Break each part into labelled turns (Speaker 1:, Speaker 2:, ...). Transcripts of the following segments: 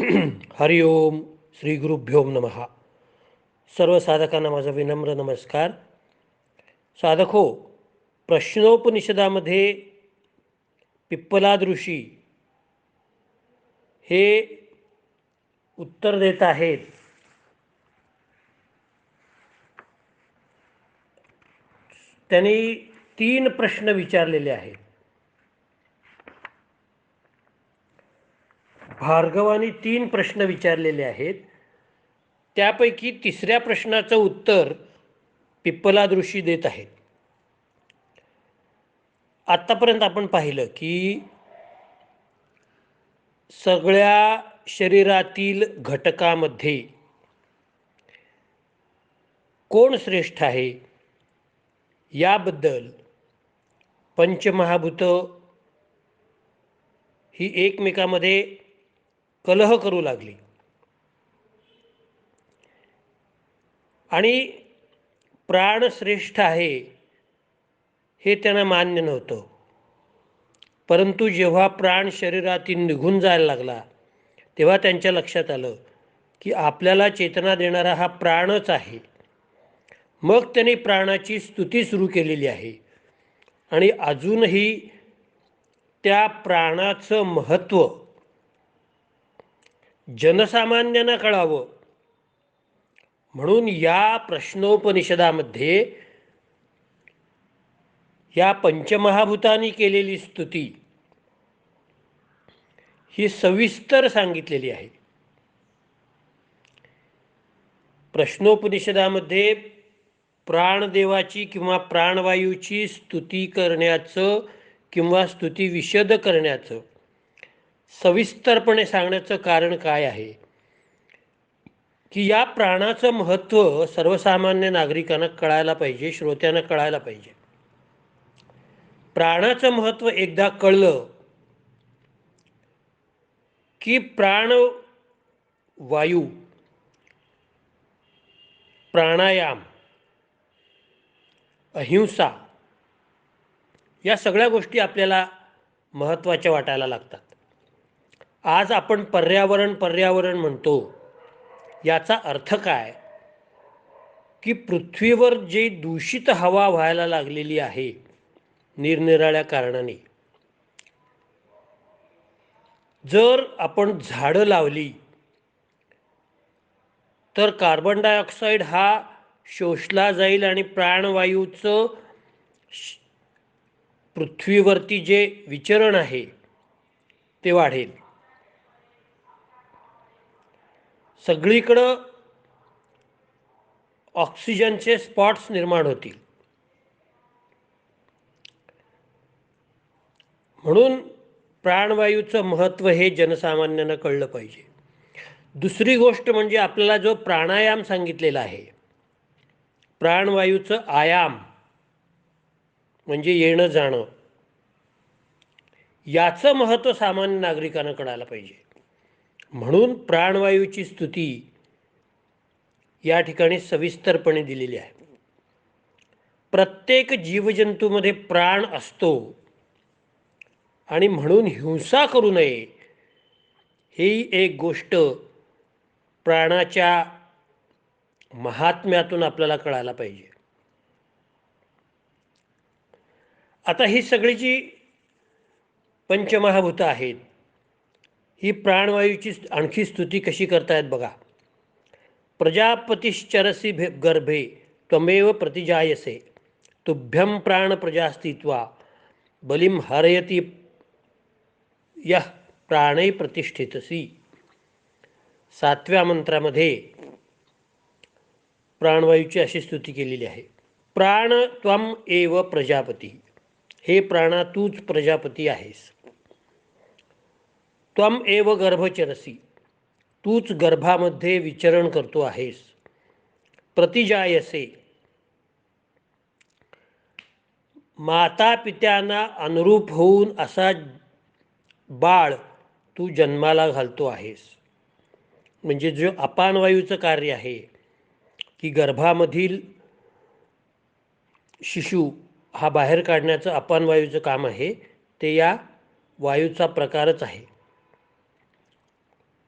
Speaker 1: हरि ओम श्री गुरुभ्यो नमः. सर्व साधकांना माझा विनम्र नमस्कार. साधक हो, प्रश्नोपनिषदामध्ये पिप्पलाद ऋषी हे उत्तर देत आहेत. त्यांनी 3 प्रश्न विचारलेले आहेत. भार्गवानी 3 प्रश्न विचारलेले आहेत. त्यापैकी 3ऱ्या प्रश्नाचं उत्तर पिप्पलाद ऋषी देत आहेत. आत्तापर्यंत आपण पाहिलं की सगळ्या शरीरातील घटकामध्ये कोण श्रेष्ठ आहे याबद्दल पंचमहाभूत ही एकमेकामध्ये कलह करू लागली आणि प्राण श्रेष्ठ आहे हे त्यांना मान्य नव्हतं. परंतु जेव्हा प्राण शरीरातून निघून जायला लागला तेव्हा त्यांच्या लक्षात आलं की आपल्याला चेतना देणारा हा प्राणच आहे. मग त्यांनी प्राणाची स्तुती सुरू केलेली आहे आणि अजूनही त्या प्राणाचं महत्त्व जनसामान्यांना कळावं म्हणून या प्रश्नोपनिषदामध्ये या पंचमहाभूतांनी केलेली स्तुती ही सविस्तर सांगितलेली आहे. प्रश्नोपनिषदामध्ये प्राणदेवाची किंवा प्राणवायूची स्तुती करण्याचं किंवा स्तुती विशद करण्याचं सविस्तरपणे सांगण्याचं कारण काय आहे की या प्राणाचं महत्त्व सर्वसामान्य नागरिकांना कळायला पाहिजे, श्रोत्यांना कळायला पाहिजे. प्राणाचं महत्त्व एकदा कळलं की प्राणवायू, प्राणायाम, अहिंसा या सगळ्या गोष्टी आपल्याला महत्त्वाच्या वाटायला लागतात. आज आपण पर्यावरण म्हणतो. याचा अर्थ काय की पृथ्वीवर जे दूषित हवा व्हायला लागलेली आहे निरनिराळ्या कारणाने, जर आपण झाडं लावली तर कार्बन डायऑक्साईड हा शोषला जाईल आणि प्राणवायूचं पृथ्वीवरती जे विचरण आहे ते वाढेल. सगळीकडं ऑक्सिजनचे स्पॉट्स निर्माण होतील. म्हणून प्राणवायूचं महत्त्व हे जनसामान्यांना कळलं पाहिजे. दुसरी गोष्ट म्हणजे आपल्याला जो प्राणायाम सांगितलेला आहे, प्राणवायूचं आयाम म्हणजे येणं जाणं, याचं महत्त्व सामान्य नागरिकांना कळायला पाहिजे. म्हणून प्राणवायूची स्तुती या ठिकाणी सविस्तरपणे दिलेली आहे. प्रत्येक जीवजंतूमध्ये प्राण असतो आणि म्हणून हिंसा करू नये ही एक गोष्ट प्राणाच्या महात्म्यातून आपल्याला कळायला पाहिजे. आता ही सगळी जी पंचमहाभूतं आहेत ही प्राणवायूची आणखी स्तुती कशी करतायत बघा. प्रजापतिश्चरसी गर्भे त्वमेव प्रतिजायसे तुभ्यं प्राण प्रजास्तित्वा बलिम हरयति यः प्राणे प्रतिष्ठितसी. 7व्या मंत्रामध्ये प्राणवायूची अशी स्तुती केलेली आहे. प्राण त्वम एव प्रजापती, हे प्राणा तूच प्रजापती आहेस. त्वम एव गर्भचरसी, तूच गर्भामध्ये विचरण करतो आहेस. प्रतिजायसे, माता पित्यांना अनुरूप होऊन असा बाळ तू जन्माला घालतो आहेस. म्हणजे जो अपानवायूचं कार्य आहे की गर्भामधील शिशु हा बाहेर काढण्याचं अपानवायूचं काम आहे, ते या वायूचा प्रकारच आहे.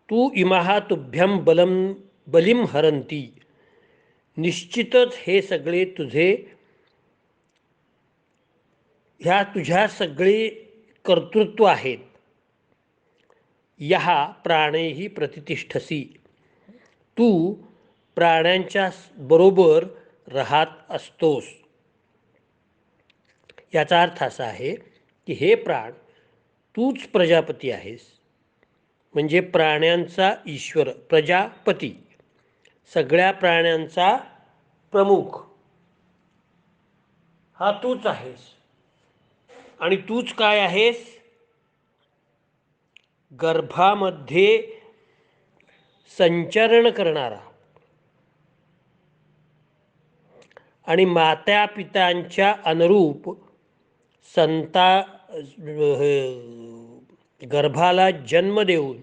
Speaker 1: तू इमाहा तुभ्यम बलिम हरंती. निश्चितच हे सगळे ह्या तुझ्या सगळे कर्तृत्व आहेत. यहा प्राणैहि प्रतितिष्ठसी. तू प्राण्यांच्या बरोबर राहत असतोस. याचा अर्थ असा आहे की हे प्राण, तूच प्रजापती आहेस. म्हणजे प्राण्यांचा ईश्वर, प्रजापती, सगळ्या प्राण्यांचा प्रमुख हा तूच आहेस. आणि तूच काय आहेस? गर्भामध्ये संचरण करणारा आणि माता पितांच्या अनुरूप गर्भाला जन्म देऊन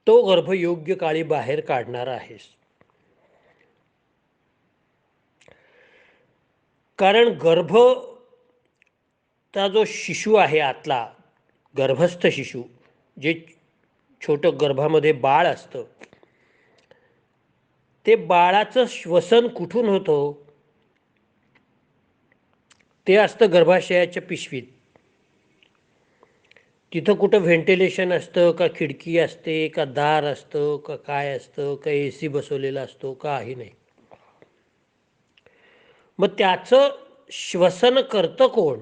Speaker 1: तो गर्भ योग्य काळी बाहेर काढणारा आहेस. कारण गर्भचा जो शिशु आहे, आतला गर्भस्थ शिशु, जे छोटं गर्भामध्ये बाळ असतं, ते बाळाचं श्वसन कुठून होतं? ते असतं गर्भाशयाच्या पिशवीत. तिथं कुठं व्हेंटिलेशन असतं का, खिडकी असते का, दार असतं का, काय असतं का, AC बसवलेला असतो, काही नाही. मग त्याचं श्वसन करतं कोण?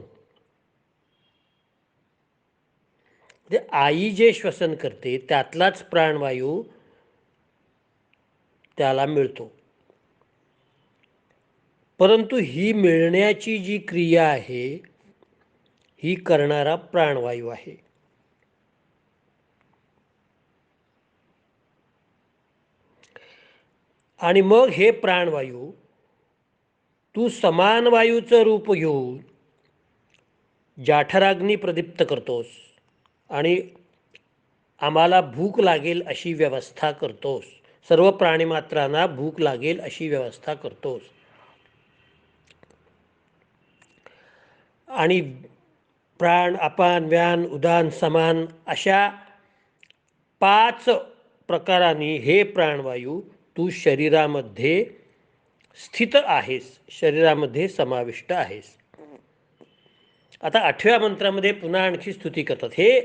Speaker 1: म्हणजे आई जे श्वसन करते त्यातलाच प्राणवायू त्याला मिळतो. परंतु ही मिळण्याची जी क्रिया आहे ही करणारा प्राणवायू आहे. आणि मग हे प्राणवायू तू समान वायूचं रूप घेऊन जाठराग्नी प्रदीप्त करतोस आणि आम्हाला भूक लागेल अशी व्यवस्था करतोस. सर्व प्राणीमात्रांना भूक लागेल अशी व्यवस्था करतोस. आणि प्राण, अपान, व्यान, उदान, समान अशा 5 प्रकारांनी हे प्राणवायू तू शरीरामध्ये स्थित आहेस, शरीरामध्ये समाविष्ट आहेस. आता 8व्या मंत्रामध्ये पुन्हा आणखी स्तुती करतात. हे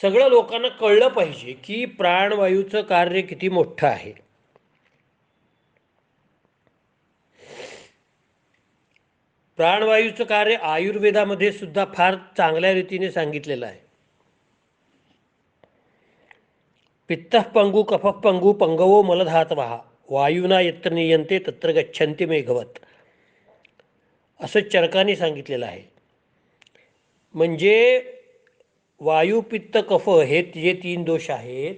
Speaker 1: सगळं लोकांना कळलं पाहिजे की प्राणवायूचं कार्य किती मोठं आहे. प्राणवायूचं कार्य आयुर्वेदामध्ये सुद्धा फार चांगल्या रीतीने सांगितलेलं आहे. पित्तः पंगु कफः पंगु पंगवो मलधातवः वायुना यत्र नियंते तत्र गच्छन्ति मेघवत, असं चरकांनी सांगितलेलं आहे. म्हणजे वायू, पित्त, कफ हे जे 3 दोष आहेत,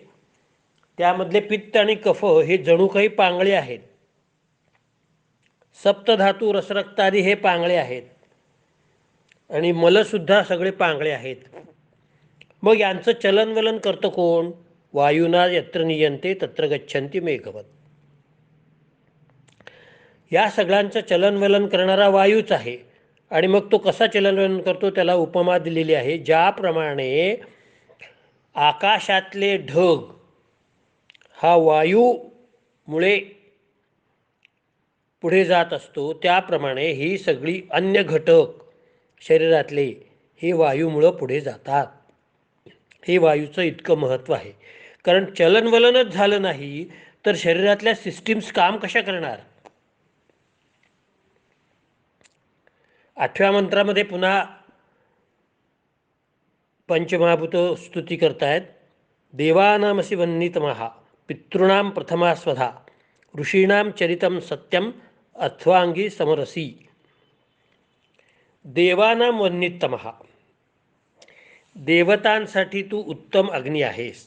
Speaker 1: त्यामधले पित्त आणि कफ हे जणू काही पांगळे आहेत. सप्तधातू, रसरक्तादी हे पांगळे आहेत आणि मलसुद्धा सगळे पांगळे आहेत. मग यांचं चलनवलन करतं कोण? वायुना यत्र नियंते तत्र गच्छन्ति मेघवत. या सगळ्यांचं चलनवलन करणारा वायूच आहे. आणि मग तो कसा चलनवलन करतो त्याला उपमा दिलेली आहे. ज्याप्रमाणे आकाशातले ढग हा वायूमुळे पुढे जात असतो, त्याप्रमाणे ही सगळी अन्य घटक शरीरातले हे वायूमुळं पुढे जातात. हे वायूचं इतकं महत्त्व आहे. कारण चलनवलनच झालं नाही तर शरीरातल्या सिस्टीम्स काम कशा करणार? 8व्या मंत्रामध्ये पुन्हा पंचमहाभूत स्तुती करतायत. देवानामसि वन्नितमः पितॄणां प्रथमा स्वधा ऋषीणां चरितं सत्यम अथवांगी समरसी. देवानां वन्नितमः, देवतांसाठी तू उत्तम अग्नी आहेस.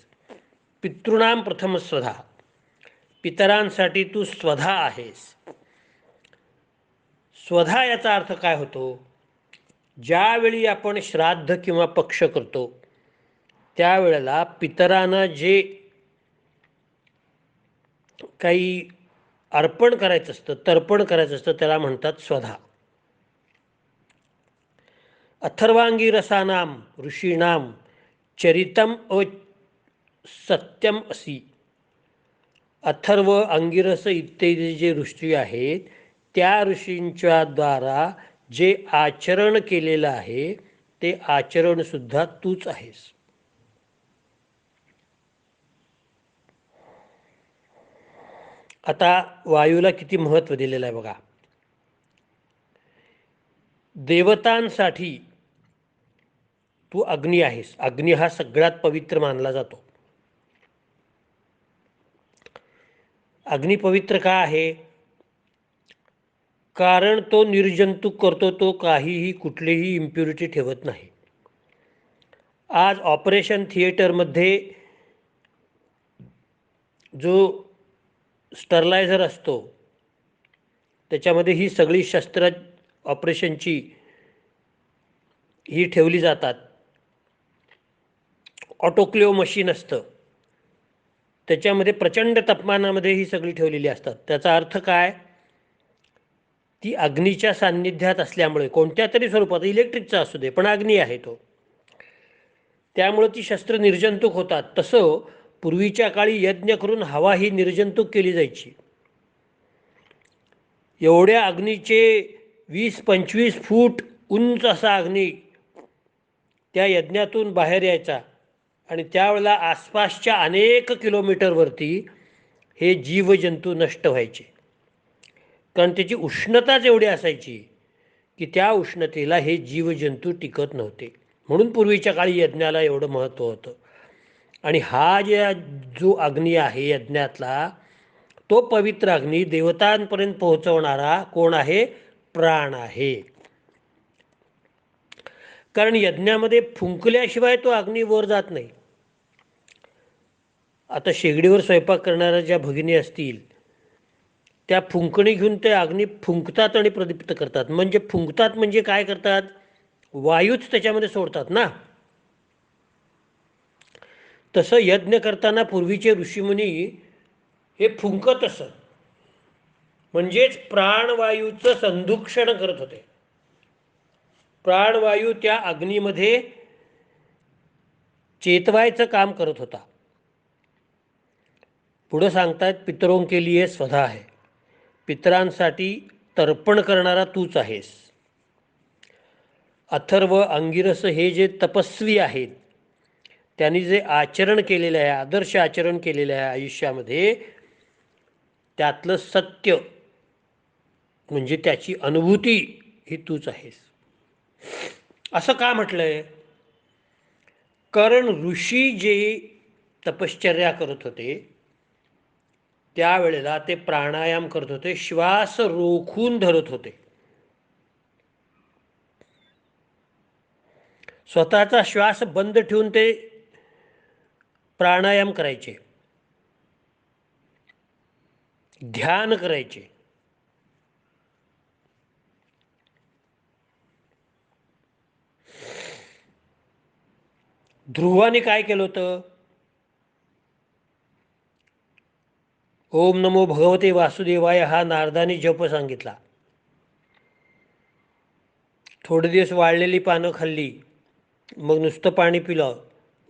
Speaker 1: पितॄणां प्रथम स्वधा, पितरांसाठी तू स्वधा आहेस. स्वधा याचा अर्थ काय होतो? ज्यावेळी आपण श्राद्ध किंवा पक्ष करतो त्यावेळेला पितरांना जे काही अर्पण करायचं असतं, तर्पण करायचं असतं, त्याला म्हणतात स्वधा. अथर्वांगी रसानाम ऋषीणाम चरितम सत्यम असी. अथर्व, अंगिरस इत्यादी जे ऋषी आहेत त्या ऋषींच्या द्वारा जे आचरण केलेलं आहे ते आचरणसुद्धा तूच आहेस. आता वायूला किती महत्त्व दिलेलं आहे बघा. देवतांसाठी तू अग्नी आहेस. अग्नी हा सगळ्यात पवित्र मानला जातो. अग्नी पवित्र का आहे? कारण तो निर्जंतुक करतो. तो काहीही कुठलीही इम्प्युरिटी ठेवत नाही. आज ऑपरेशन थिएटरमध्ये जो स्टरलायझर असतो त्याच्यामध्ये ही सगळी शस्त्र ऑपरेशनची ही ठेवली जातात. ऑटोक्लेव्ह मशीन असतं त्याच्यामध्ये प्रचंड तापमानामध्ये ही सगळी ठेवलेली असतात. त्याचा अर्थ काय? ती अग्नीच्या सान्निध्यात असल्यामुळे, कोणत्या तरी स्वरूपात, इलेक्ट्रिकचा असू दे पण अग्नी आहे तो, त्यामुळे ती शस्त्र निर्जंतुक होतात. तसं पूर्वीच्या काळी यज्ञ करून हवा ही निर्जंतुक केली जायची. एवढ्या अग्नीचे 20-25 फूट उंच असा अग्नी त्या यज्ञातून बाहेर यायचा आणि त्यावेळेला आसपासच्या अनेक किलोमीटरवरती हे जीवजंतू नष्ट व्हायचे. कारण त्याची उष्णताच एवढी असायची की त्या उष्णतेला हे जीवजंतू टिकत नव्हते. म्हणून पूर्वीच्या काळी यज्ञाला एवढं महत्त्व होतं. आणि हा जो अग्नी आहे यज्ञातला, तो पवित्र अग्नी देवतांपर्यंत पोहोचवणारा कोण आहे? प्राण आहे. कारण यज्ञामध्ये फुंकल्याशिवाय तो अग्नी वर जात नाही. आता शेगडीवर स्वयंपाक करणाऱ्या ज्या भगिनी असतील त्या फुंकणी घेऊन ते अग्नी फुंकतात आणि प्रदीप्त करतात. म्हणजे फुंकतात म्हणजे काय करतात? वायूच त्याच्यामध्ये सोडतात ना. तसं यज्ञ करताना पूर्वीचे ऋषीमुनी हे फुंकत असत, म्हणजेच प्राणवायूचं संदूषण करत होते. प्राणवायू त्या अग्नीमध्ये चेतवायचं काम करत होता. पुढं सांगतात पितरों के लिए स्वधा है. पितरांसाठी तर्पण करणारा तूच आहेस. अथर्व, अंगिरस हे जे तपस्वी आहेत त्यांनी जे आचरण केलेलं आहे, आदर्श आचरण केलेलं आहे आयुष्यामध्ये, त्यातलं सत्य म्हणजे त्याची अनुभूती ही तूच आहेस. असं का म्हटलंय? कारण ऋषी जे तपश्चर्या करत होते त्यावेळेला ते प्राणायाम करत होते, श्वास रोखून धरत होते. स्वतःचा श्वास बंद ठेवून ते प्राणायाम करायचे, ध्यान करायचे. ध्रुवाने काय केलं होतं? ओम नमो भगवते वासुदेवाय हा नारदाने जप सांगितला. थोडे दिवस वाळलेली पानं खाल्ली, मग नुसतं पाणी पिलं,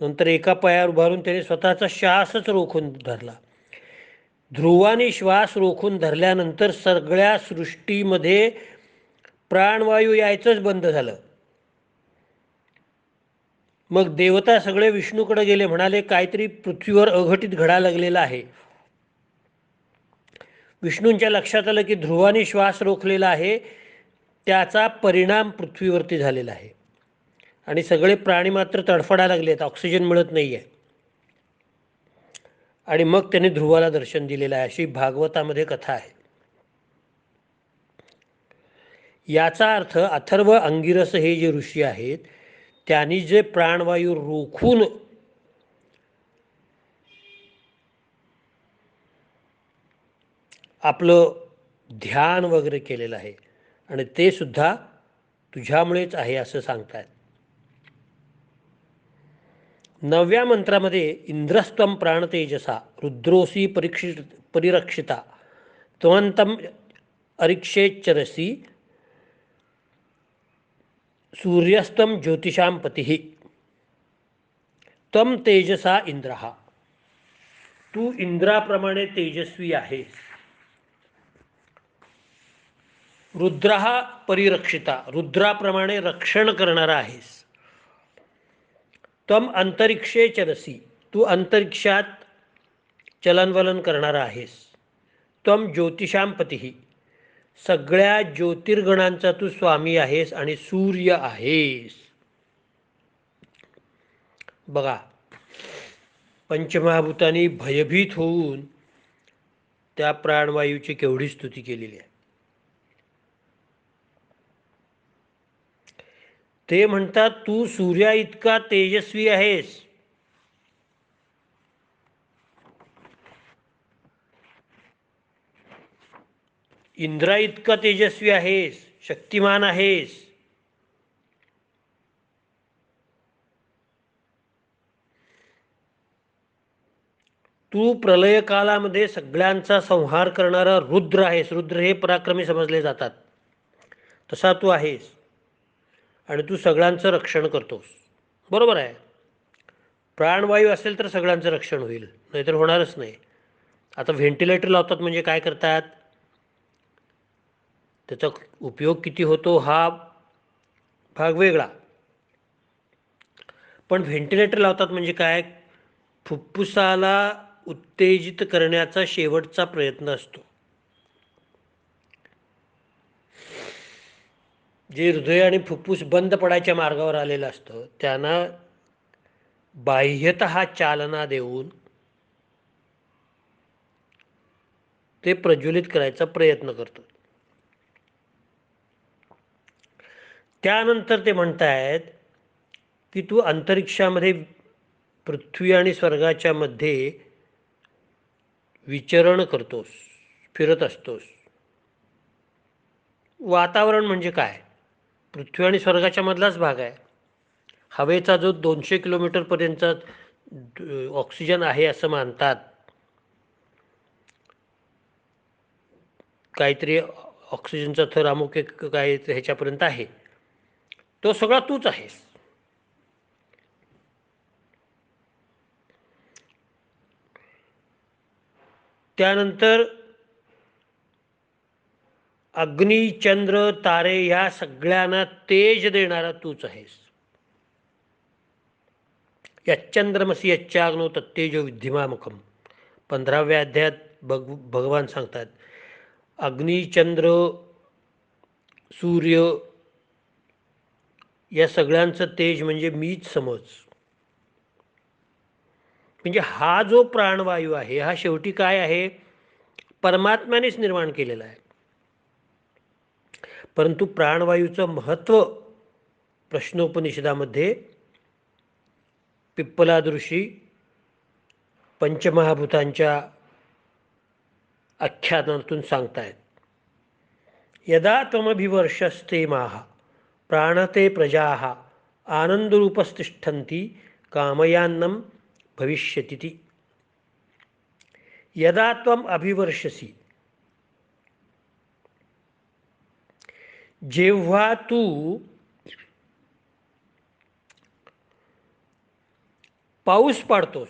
Speaker 1: नंतर एका पायावर उभारून त्याने स्वतःचा श्वासच रोखून धरला. ध्रुवाने श्वास रोखून धरल्यानंतर सगळ्या सृष्टीमध्ये प्राणवायू यायचंच बंद झालं. मग देवता सगळे विष्णूकडे गेले, म्हणाले काहीतरी पृथ्वीवर अघटित घडायला लागलेलं आहे. विष्णूंच्या लक्षात आलं की ध्रुवाने श्वास रोखलेला आहे, त्याचा परिणाम पृथ्वीवरती झालेला आहे आणि सगळे प्राणी मात्र तडफडायला लागलेत, ऑक्सिजन मिळत नाही आहे. आणि मग त्याने ध्रुवाला दर्शन दिलेलं आहे, अशी भागवतामध्ये कथा आहे. याचा अर्थ अथर्व, अंगिरस हे जे ऋषी आहेत त्यांनी जे प्राणवायू रोखून आपलं ध्यान वगैरे केलेलं आहे आणि ते सुद्धा तुझ्यामुळेच आहे असं सांगतात. 9व्या मंत्रामध्ये इंद्रस्त्वं प्राणतेजसा रुद्रोसी परिरक्षिता त्वंतम अरिक्षेच्चरसी सूर्यस्त्वं ज्योतिषां पतिः त्वं तेजसा इंद्रः. तू इंद्राप्रमाणे तेजस्वी आहेस. रुद्रहा परिरक्षिता, रुद्राप्रमाणे रक्षण करणारा आहेस. त्वम अंतरिक्षे चलसी, तू अंतरिक्षात चलनवलन करणारा आहेस. त्वम ज्योतिषाम पतीही, सगळ्या ज्योतिर्गणांचा तू स्वामी आहेस आणि सूर्य आहेस. बघा, पंचमहाभूतांनी भयभीत होऊन त्या प्राणवायूची केवढी स्तुती केलेली आहे. ते म्हणतात तू सूर्या इतका तेजस्वी आहेस. इंद्रा इतका तेजस्वी आहेस, शक्तिमान आहेस. तू प्रलय कालामध्ये सगळ्यांचा संहार करणारा रुद्र आहेस. रुद्र हे पराक्रमी समजले जातात, तसा तू आहेस. आणि तू सगळ्यांचं रक्षण करतोस. बरोबर आहे. प्राणवायू असेल तर सगळ्यांचं रक्षण होईल, नाहीतर होणारच नाही. आता व्हेंटिलेटर लावतात म्हणजे काय करतात, त्याचा उपयोग किती होतो हा भाग वेगळा. पण व्हेंटिलेटर लावतात म्हणजे काय, फुफ्फुसाला उत्तेजित करण्याचा शेवटचा प्रयत्न असतो. जे हृदय आणि फुफ्फुस बंद पडायच्या मार्गावर आलेलं असतं त्यांना बाह्यतः चालना देऊन ते प्रज्वलित करायचा प्रयत्न करतात. त्यानंतर ते म्हणतायत की तू अंतरिक्षामध्ये पृथ्वी आणि स्वर्गाच्या मध्ये विचरण करतोस, फिरत असतोस. वातावरण म्हणजे काय, पृथ्वी आणि स्वर्गाच्या मधलाच भाग आहे. हवेचा जो 200 किलोमीटरपर्यंतचा ऑक्सिजन आहे असं मानतात. काहीतरी ऑक्सिजनचा थर अमुक एक काय ह्याच्यापर्यंत आहे, तो सगळा तूच आहेस. त्यानंतर अग्नी, चंद्र, तारे ह्या सगळ्यांना तेज देणारा तूच आहेस. यच्चंद्रमसी यच्चाग्नो तत्तेजो विद्धिमामुखम, 15व्या अध्यायात भगवान सांगतात अग्नी, चंद्र, सूर्य या सगळ्यांचं तेज म्हणजे मीच समज. म्हणजे हा जो प्राणवायू आहे हा शेवटी काय आहे, परमात्म्यानेच निर्माण केलेला आहे. परंतु प्राणवायूचं महत्त्व प्रश्नोपनिषदामध्ये पिप्पलाद ऋषी पंचमहाभूतांच्या आख्यानातून सांगतायत. यदा त्वमभिवर्षस्ते माह प्राणते प्रजाः आनंदरूपस्तिष्ठन्ति कामयान्नं भविष्यतीति. यदा त्वम अभिवर्षसी, जेव्हा तू पाऊस पाडतोस,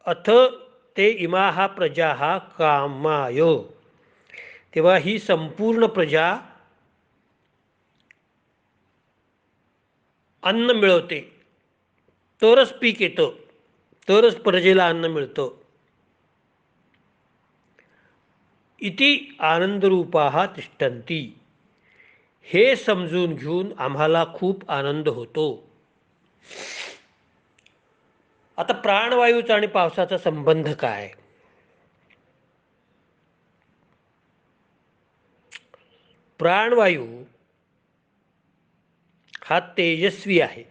Speaker 1: अथ ते इमाहा प्रजाः कामाय, तेव्हा ही संपूर्ण प्रजा अन्न मिळवते, तरच पीक येतं, तरच प्रजेला अन्न मिळतं. इति आनंदरूपाः तिष्ठन्ति, हे समजून घेऊन आम्हाला खूप आनंद होतो. आता प्राणवायूचा आणि पावसाचा संबंध काय, प्राणवायू हा तेजस्वी आहे.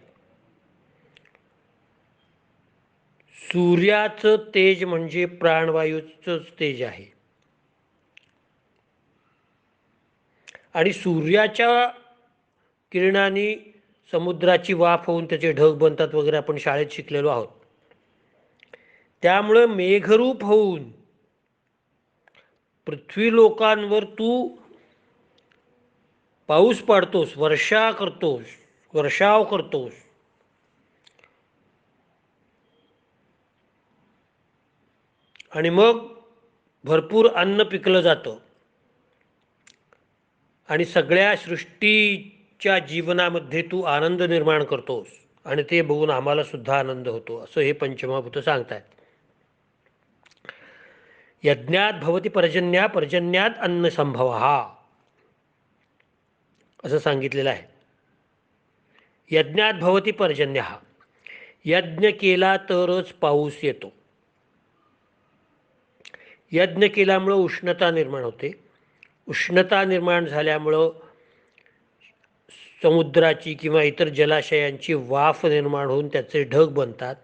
Speaker 1: सूर्याचं तेज म्हणजे प्राणवायूचंच तेज आहे. आणि सूर्याच्या किरणांनी समुद्राची वाफ होऊन त्याचे ढग बनतात वगैरे, आपण शाळेत शिकलेलो आहोत. त्यामुळे मेघरूप होऊन पृथ्वी लोकांवर तू पाऊस पाडतोस, वर्षा करतोस, वर्षाव करतोस. आणि मग भरपूर अन्न पिकलं जातं आणि सगळ्या सृष्टीच्या जीवनामध्ये तू आनंद निर्माण करतोस आणि ते बघून आम्हाला सुद्धा आनंद होतो, असं हे पंचमहाभूत सांगतात. यज्ञात भवती पर्जन्या, पर्जन्यात अन्न संभव असं सांगितलेलं आहे. यज्ञात भवती पर्जन्य, यज्ञ केला तरच पाऊस येतो. यज्ञ केल्यामुळं उष्णता निर्माण होते. उष्णता निर्माण झाल्यामुळं समुद्राची किंवा इतर जलाशयांची वाफ निर्माण होऊन त्याचे ढग बनतात.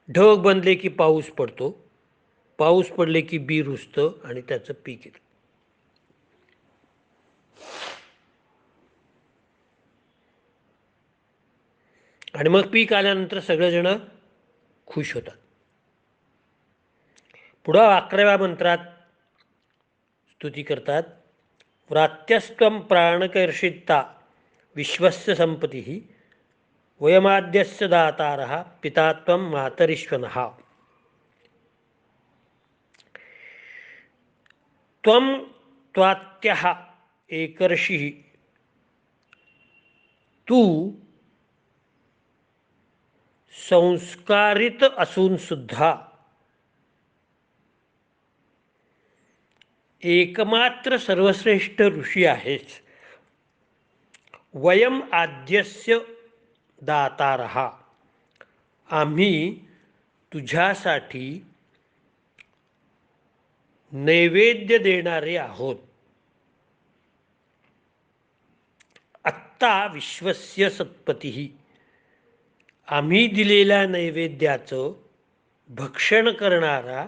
Speaker 1: ढग बनले की पाऊस पडतो. पाऊस पडले की बी रुजतं आणि त्याचं पीक येतं. आणि मग पीक आल्यानंतर सगळेजण खुश होतात. पुढं 11व्या मंत्रात स्तुती करतात. व्रात्यस्त्वं प्राणकर्षिता विश्वस्य संपत्तिः वयमाद्यस्य दातारः पिता त्वं मातरिश्वनः. त्वं त्वात्यः एकर्षिः तू संस्कारित असून सुद्धा एकमात्र सर्वश्रेष्ठ ऋषी आहेस. वयम आद्यस्य दातारः, आम्ही तुझ्यासाठी नैवेद्य देणारे आहोत. आत्ता विश्वस्य सत्पतिः, आम्ही दिलेल्या नैवेद्याचं भक्षण करणारा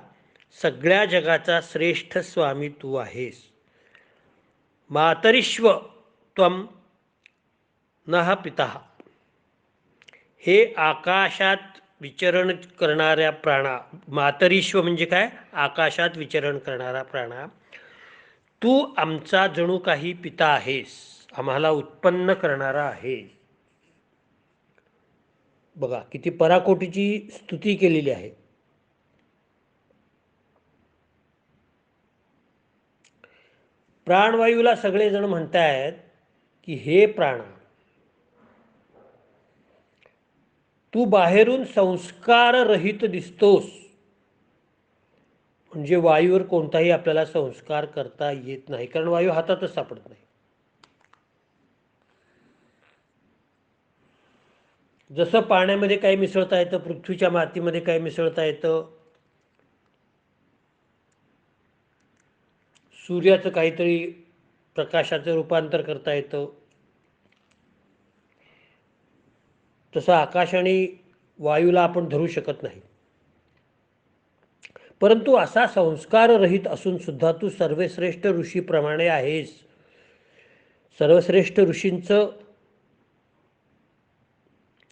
Speaker 1: सगळ्या जगाचा श्रेष्ठ स्वामी तू आहेस. मातरिश्व त्वं नः पितः, हे आकाशात विचरण करणाऱ्या प्राणा, मातरिश्व म्हणजे काय, आकाशात विचरण करणारा प्राणा, तू आमचा जणू काही पिता आहेस, आम्हाला उत्पन्न करणारा आहेस. बघा किती पराकोटीची स्तुती केलेली आहे. प्राणवायूला सगळेजण म्हणतायत की हे प्राण, तू बाहेरून संस्काररहित दिसतोस. म्हणजे वायूवर कोणताही आपल्याला संस्कार करता येत नाही, कारण वायू हातातच सापडत नाही. जसं पाण्यामध्ये काही मिसळता येतं, पृथ्वीच्या मातीमध्ये काही मिसळता येतं, सूर्याचं काहीतरी प्रकाशाचं रूपांतर करता येतं, तसं आकाश आणि वायूला आपण धरू शकत नाही. परंतु असा संस्काररहित असून सुद्धा तू सर्वश्रेष्ठ ऋषीप्रमाणे आहेस. सर्वश्रेष्ठ ऋषींचं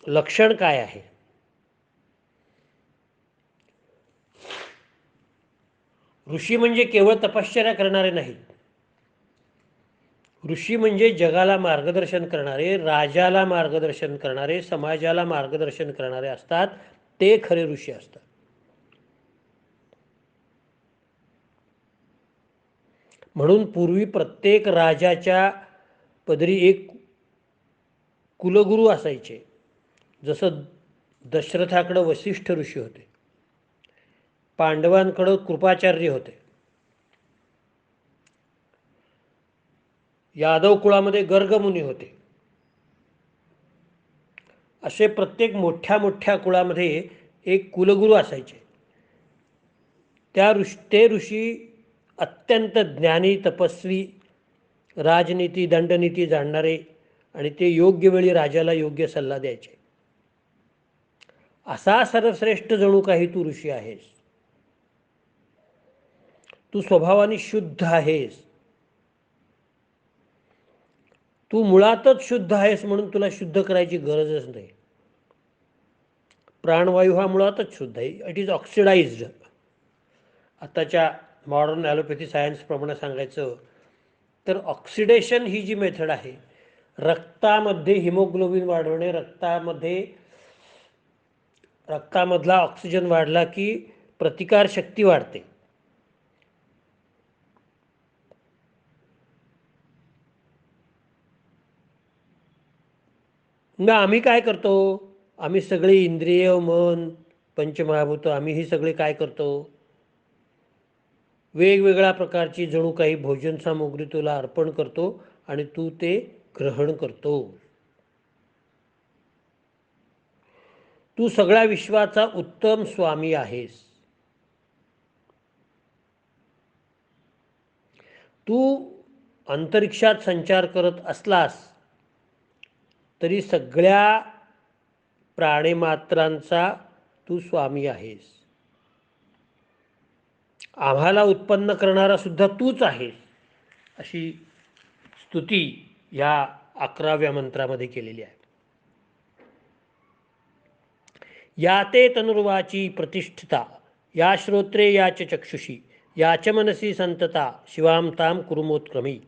Speaker 1: लक्षण काय आहे? ऋषी म्हणजे केवळ तपश्चर्या करणारे नाहीत. ऋषी म्हणजे जगाला मार्गदर्शन करणारे, राजाला मार्गदर्शन करणारे, समाजाला मार्गदर्शन करणारे असतात. ते खरे ऋषी असतात. म्हणून पूर्वी प्रत्येक राजाच्या पदरी एक कुलगुरू असायचे. जसं दशरथाकडं वसिष्ठ ऋषी होते, पांडवांकडं कृपाचार्य होते, यादव कुळामध्ये गर्गमुनी होते. असे प्रत्येक मोठ्या मोठ्या कुळामध्ये एक कुलगुरू असायचे. ते ऋषी अत्यंत ज्ञानी, तपस्वी, राजनीती दंडनीती जाणणारे आणि ते योग्य वेळी राजाला योग्य सल्ला द्यायचे. असा सर्वश्रेष्ठ जणू काही तू ऋषी आहेस. तू स्वभावाने शुद्ध आहेस. तू मुळातच शुद्ध आहेस, म्हणून तुला शुद्ध करायची गरजच नाही. प्राणवायू हा मुळातच शुद्ध आहे. It is oxidised. आताच्या मॉडर्न ॲलोपॅथी सायन्सप्रमाणे सांगायचं तर ऑक्सिडेशन ही जी मेथड आहे, रक्तामध्ये हिमोग्लोबिन वाढवणे, रक्तामध्ये रक्तामधला ऑक्सिजन वाढला की प्रतिकारशक्ती वाढते. मग आम्ही काय करतो? आम्ही सगळे इंद्रिय, मन, पंचमहाभूत आम्ही ही सगळे काय करतो? वेगवेगळ्या प्रकारची जणू काही भोजन सामुग्री तुला अर्पण करतो आणि तू ते ग्रहण करतो. तू सगळ्या विश्वाचा उत्तम स्वामी आहेस. तू अंतरिक्षात संचार करत असलास तरी सगळ्या प्राणिमात्रांचा तू स्वामी आहेस. आम्हाला उत्पन्न करणारा सुद्धा तूच आहेस, अशी स्तुती या 11व्या मंत्रामध्ये केलेली आहे. या ते तनुर्वाची प्रतिष्ठिता, या श्रोत्रे याच चक्षुषी, याच मनसी संतता, शिवाम ताम कुरुमोत्क्रमी.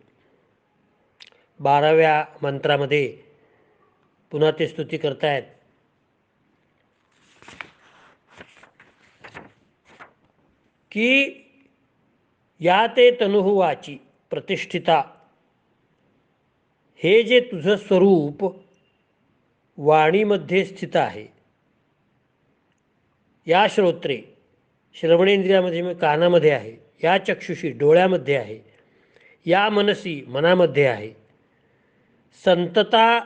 Speaker 1: 12व्या मंत्रामध्ये पुन्हा ते स्तुती करतायत. की या ते तनुवाची प्रतिष्ठिता, हे जे तुझं स्वरूप वाणीमध्ये स्थित आहे. या श्रोत्रे, श्रवणेंद्रियामध्ये म्हणजे कानामध्ये आहे. या चक्षुषी, डोळ्यामध्ये आहे. या मनसी, मनामध्ये आहे. संतता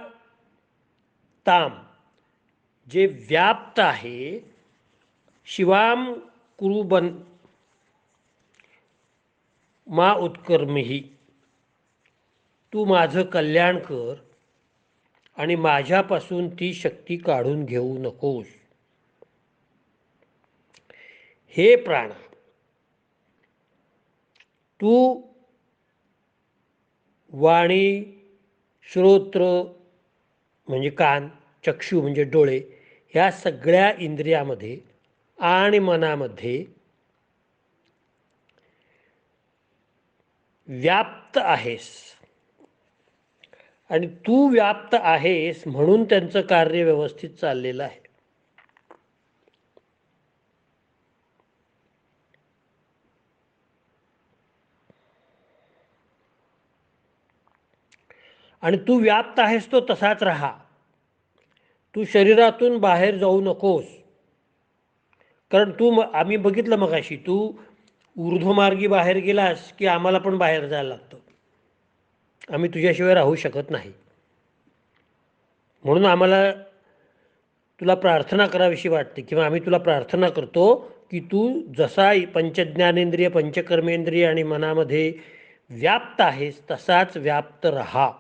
Speaker 1: ताम, जे व्याप्त आहे. शिवाम कुरुबन मा उत्कर्मीही, तू माझं कल्याण कर आणि माझ्यापासून ती शक्ती काढून घेऊ नकोस. हे प्राण, तू वाणी, श्रोत्र म्हणजे कान, चक्षु म्हणजे डोळे, ह्या सगळ्या इंद्रियामध्ये आणि मनामध्ये व्याप्त आहेस. आणि तू व्याप्त आहेस म्हणून त्यांचं कार्य व्यवस्थित चाललेलं आहे. आणि तू व्याप्त आहेस तो तसाच राहा. तू शरीरातून बाहेर जाऊ नकोस. कारण आम्ही बघितलं मगाशी, तू ऊर्ध्वमार्गी बाहेर गेलास की आम्हाला पण बाहेर जायला लागतं. आम्ही तुझ्याशिवाय राहू शकत नाही. म्हणून आम्हाला तुला प्रार्थना करावीशी वाटते किंवा आम्ही तुला प्रार्थना करतो की तू जसा पंचज्ञानेंद्रिय, पंचकर्मेंद्रिय आणि मनामध्ये व्याप्त आहेस तसाच व्याप्त राहा.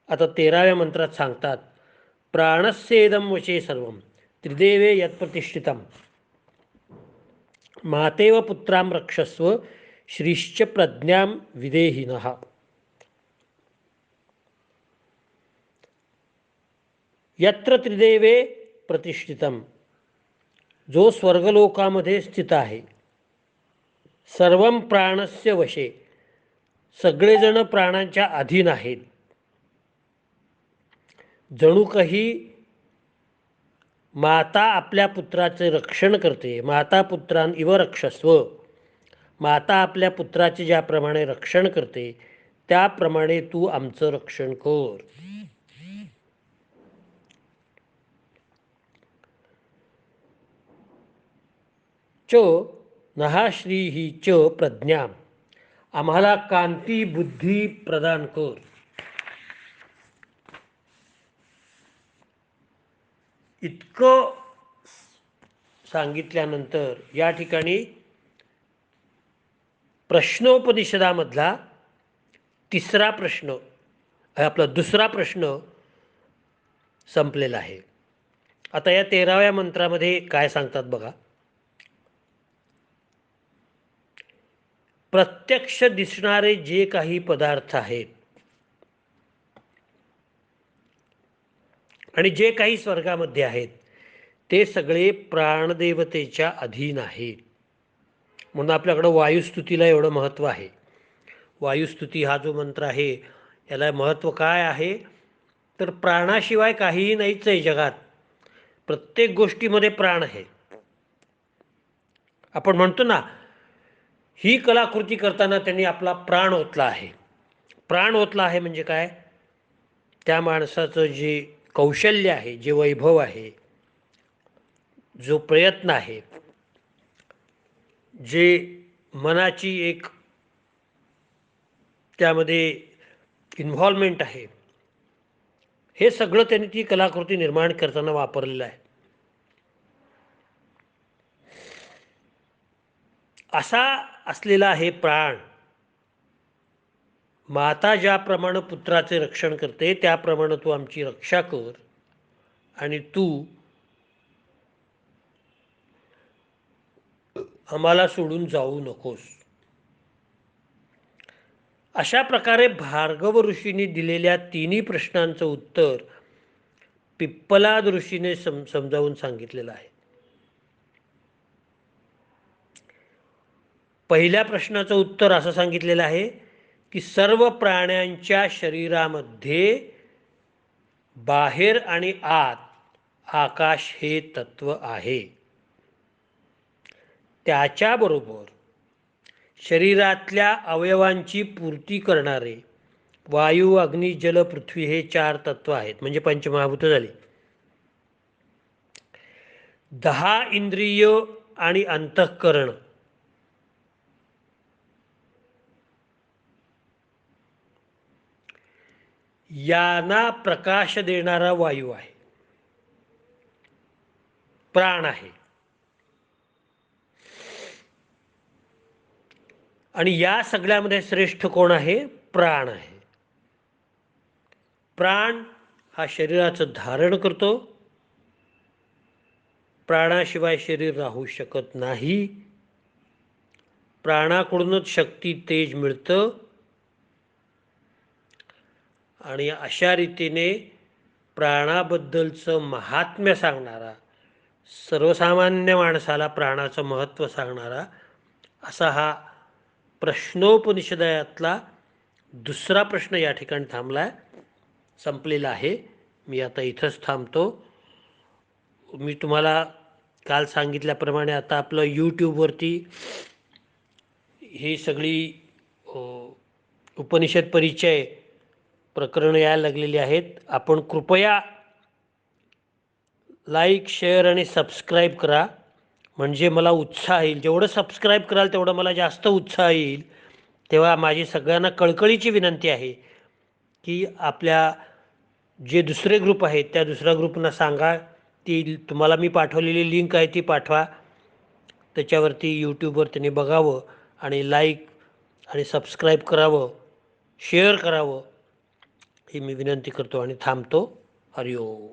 Speaker 1: आता 13व्या मंत्रात सांगतात, प्राणस्येदम वशे सर्वम त्रिदेवे यत्प्रतिष्ठितम मातेव पुत्राम रक्षस्व श्रीश्च प्रज्ञाम विदेहिनः. यत्र त्रिदेवे प्रतिष्ठितम, जो स्वर्गलोकामध्ये स्थित आहे. सर्वम प्राणस्य वशे, सगळेजण प्राणांच्या अधीन आहेत. जणू काही माता आपल्या पुत्राचे रक्षण करते. माता पुत्रान इव रक्षस्व, माता आपल्या पुत्राचे ज्याप्रमाणे रक्षण करते त्याप्रमाणे तू आमचं रक्षण कर. च नहाश्री ही च प्रज्ञा, आम्हाला कांती बुद्धी प्रदान कर. इतकं सांगितल्यानंतर या ठिकाणी प्रश्नोपनिषदामधला तिसरा प्रश्न, आपला दुसरा प्रश्न संपलेला आहे. आता या 13व्या मंत्रामध्ये काय सांगतात बघा. प्रत्यक्ष दिसणारे जे काही पदार्थ आहेत आणि जे काही स्वर्गामध्ये आहेत ते सगळे प्राणदेवतेच्या अधीन आहेत. म्हणून आपल्याकडं वायुस्तुतीला एवढं महत्त्व आहे. वायुस्तुती हा जो मंत्र आहे याला महत्त्व काय आहे तर प्राणाशिवाय काहीही नाहीच आहे जगात. प्रत्येक गोष्टीमध्ये प्राण आहे. आपण म्हणतो ना, ही कलाकृती करताना त्यांनी आपला प्राण ओतला आहे. प्राण ओतला आहे म्हणजे काय? त्या माणसाचं जे कौशल्य आहे, जे वैभव आहे, जो प्रयत्न आहे, जे मनाची एक त्यामध्ये इन्व्हॉल्वमेंट आहे, हे सगळं त्यांनी ती कलाकृती निर्माण करताना वापरलेलं आहे. असा असलेला हे प्राण, माता ज्याप्रमाणे पुत्राचे रक्षण करते त्याप्रमाणे तू आमची रक्षा कर आणि तू आम्हाला सोडून जाऊ नकोस. अशा प्रकारे भार्गव ऋषींनी दिलेल्या तिन्ही प्रश्नांचं उत्तर पिप्पलाद ऋषीने समजावून सांगितलेलं आहे. पहिल्या प्रश्नाचं उत्तर असं सांगितलेलं आहे की सर्व प्राण्यांच्या शरीरामध्ये बाहेर आणि आत आकाश हे तत्व आहे. त्याच्याबरोबर शरीरातल्या अवयवांची पूर्ती करणारे वायू, अग्नी, जल, पृथ्वी हे 4 तत्व आहेत, म्हणजे पंचमहाभूत झाली. 10 इंद्रिय आणि अंतःकरण यांना प्रकाश देणारा वायू आहे, प्राण आहे. आणि या सगळ्यामध्ये श्रेष्ठ कोण आहे? प्राण आहे. प्राण हा शरीराचं धारण करतो. प्राणाशिवाय शरीर राहू शकत नाही. प्राणाकडूनच शक्ती, तेज मिळतं. आणि अशा रीतीने प्राणाबद्दलचं महात्म्य सांगणारा, सर्वसामान्य माणसाला प्राणाचं महत्त्व सांगणारा असा हा प्रश्नोपनिषदातला दुसरा प्रश्न या ठिकाणी थांबला, संपलेला आहे. मी आता इथंच थांबतो. मी तुम्हाला काल सांगितल्याप्रमाणे आता आपलं यूट्यूबवरती ही सगळी उपनिषद परिचय प्रकरणं यायला लागलेली आहेत. आपण कृपया लाईक, शेअर आणि सबस्क्राईब करा, म्हणजे मला उत्साह येईल. जेवढं सबस्क्राईब कराल तेवढं मला जास्त उत्साह येईल. तेव्हा माझी सगळ्यांना कळकळीची विनंती आहे की आपल्या जे दुसरे ग्रुप आहेत त्या दुसऱ्या ग्रुपना सांगा, ती तुम्हाला मी पाठवलेली लिंक आहे ती पाठवा. त्याच्यावरती यूट्यूबवर त्यांनी बघावं आणि लाईक आणि सबस्क्राईब करावं, शेअर करावं, ही मी विनंती करतो आणि थांबतो. हरिओम.